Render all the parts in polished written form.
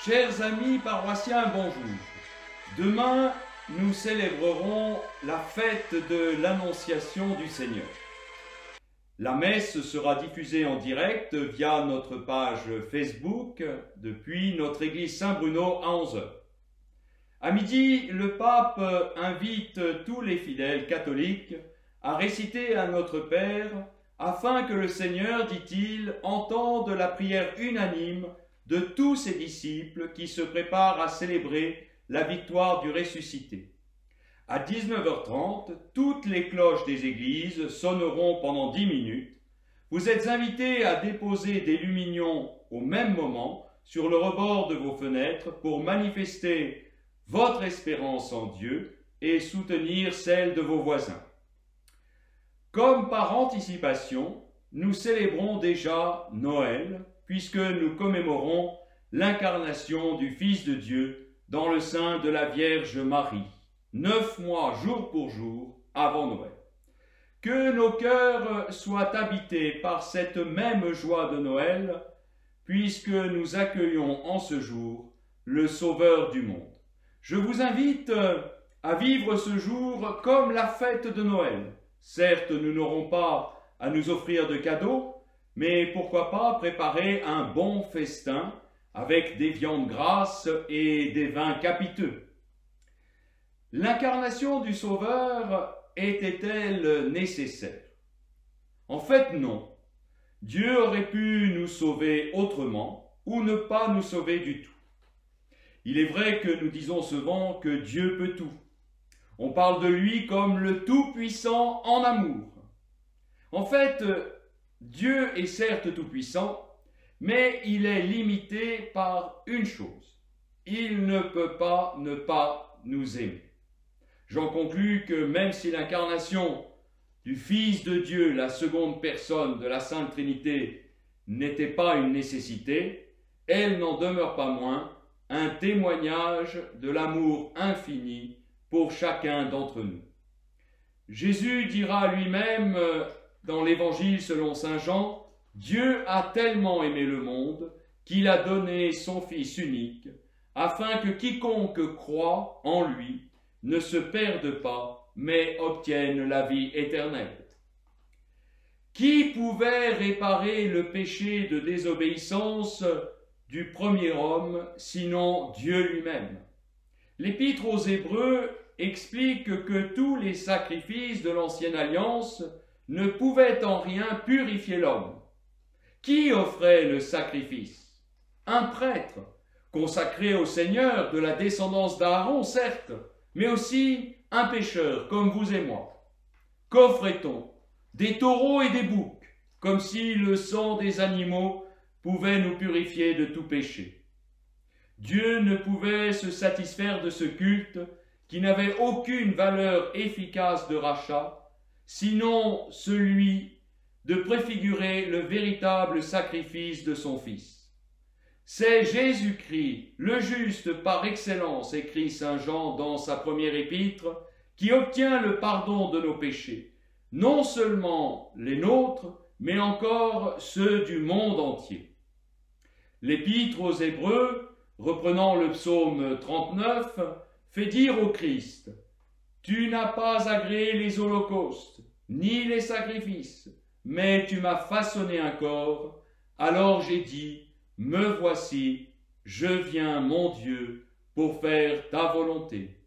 Chers amis paroissiens, bonjour. Demain, nous célébrerons la fête de l'Annonciation du Seigneur. La messe sera diffusée en direct via notre page Facebook depuis notre église Saint-Bruno à 11 h. À midi, le pape invite tous les fidèles catholiques à réciter à Notre Père afin que le Seigneur, dit-il, entende la prière unanime de tous ses disciples qui se préparent à célébrer la victoire du ressuscité. À 19h30, toutes les cloches des églises sonneront pendant 10 minutes. Vous êtes invités à déposer des lumignons au même moment sur le rebord de vos fenêtres pour manifester votre espérance en Dieu et soutenir celle de vos voisins. Comme par anticipation, nous célébrons déjà Noël, puisque nous commémorons l'incarnation du Fils de Dieu dans le sein de la Vierge Marie, 9 mois jour pour jour avant Noël. Que nos cœurs soient habités par cette même joie de Noël, puisque nous accueillons en ce jour le Sauveur du monde. Je vous invite à vivre ce jour comme la fête de Noël. Certes, nous n'aurons pas à nous offrir de cadeaux, mais pourquoi pas préparer un bon festin avec des viandes grasses et des vins capiteux. L'incarnation du Sauveur était-elle nécessaire? En fait, non. Dieu aurait pu nous sauver autrement ou ne pas nous sauver du tout. Il est vrai que nous disons souvent que Dieu peut tout. On parle de lui comme le Tout-Puissant en amour. En fait, Dieu est certes tout-puissant, mais il est limité par une chose. Il ne peut pas ne pas nous aimer. J'en conclus que même si l'incarnation du Fils de Dieu, la seconde personne de la Sainte Trinité, n'était pas une nécessité, elle n'en demeure pas moins un témoignage de l'amour infini pour chacun d'entre nous. Jésus dira lui-même dans l'Évangile selon saint Jean, « Dieu a tellement aimé le monde qu'il a donné son Fils unique, afin que quiconque croit en lui ne se perde pas, mais obtienne la vie éternelle. » Qui pouvait réparer le péché de désobéissance du premier homme, sinon Dieu lui-même? L'Épître aux Hébreux explique que tous les sacrifices de l'Ancienne Alliance ne pouvaient en rien purifier l'homme. Qui offrait le sacrifice? Un prêtre, consacré au Seigneur de la descendance d'Aaron, certes, mais aussi un pécheur comme vous et moi. Qu'offrait-on? Des taureaux et des boucs, comme si le sang des animaux pouvait nous purifier de tout péché. Dieu ne pouvait se satisfaire de ce culte qui n'avait aucune valeur efficace de rachat, sinon celui de préfigurer le véritable sacrifice de son Fils. C'est Jésus-Christ, le juste par excellence, écrit saint Jean dans sa première épître, qui obtient le pardon de nos péchés, non seulement les nôtres, mais encore ceux du monde entier. L'Épître aux Hébreux, reprenant le psaume 39, fait dire au Christ, « Tu n'as pas agréé les holocaustes, ni les sacrifices, mais tu m'as façonné un corps, alors j'ai dit, me voici, je viens, mon Dieu, pour faire ta volonté. »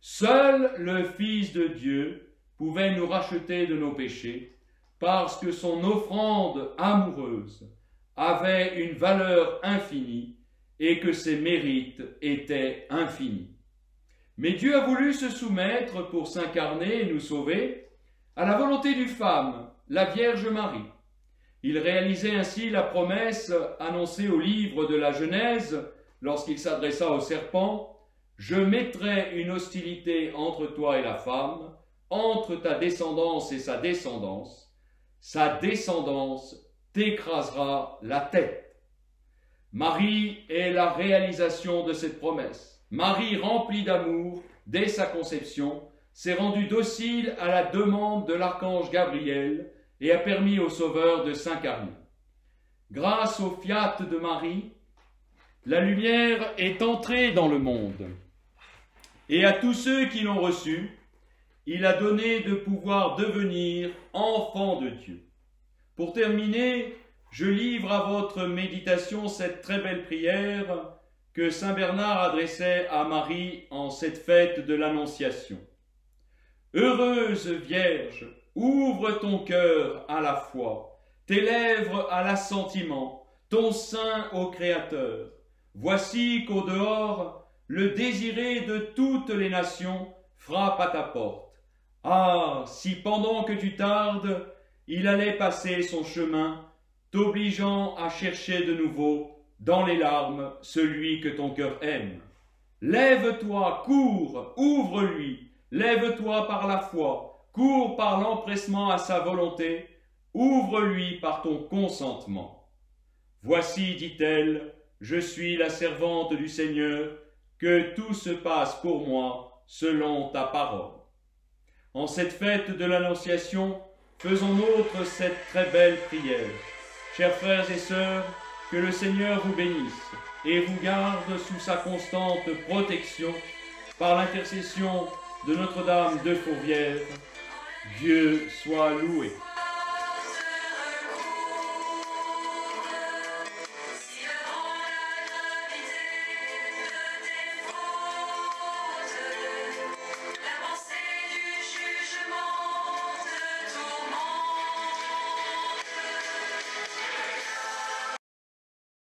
Seul le Fils de Dieu pouvait nous racheter de nos péchés, parce que son offrande amoureuse avait une valeur infinie et que ses mérites étaient infinis. Mais Dieu a voulu se soumettre pour s'incarner et nous sauver à la volonté d'une femme, la Vierge Marie. Il réalisait ainsi la promesse annoncée au livre de la Genèse lorsqu'il s'adressa au serpent, « Je mettrai une hostilité entre toi et la femme, entre ta descendance et sa descendance t'écrasera la tête. » Marie est la réalisation de cette promesse. Marie, remplie d'amour, dès sa conception, s'est rendue docile à la demande de l'archange Gabriel et a permis au Sauveur de s'incarner. Grâce au fiat de Marie, La lumière est entrée dans le monde. Et à tous ceux qui l'ont reçu, il a donné de pouvoir devenir enfants de Dieu. Pour terminer, je livre à votre méditation cette très belle prière que saint Bernard adressait à Marie en cette fête de l'Annonciation. Heureuse Vierge, ouvre ton cœur à la foi, tes lèvres à l'assentiment, ton sein au Créateur. Voici qu'au dehors, le désiré de toutes les nations frappe à ta porte. Ah, si pendant que tu tardes, il allait passer son chemin, t'obligeant à chercher de nouveau, dans les larmes, celui que ton cœur aime. Lève-toi, cours, ouvre-lui, lève-toi par la foi, cours par l'empressement à sa volonté, ouvre-lui par ton consentement. Voici, dit-elle, je suis la servante du Seigneur, que tout se passe pour moi selon ta parole. En cette fête de l'Annonciation, faisons nôtre cette très belle prière. Chers frères et sœurs, que le Seigneur vous bénisse et vous garde sous sa constante protection par l'intercession de Notre-Dame de Fourvière. Dieu soit loué.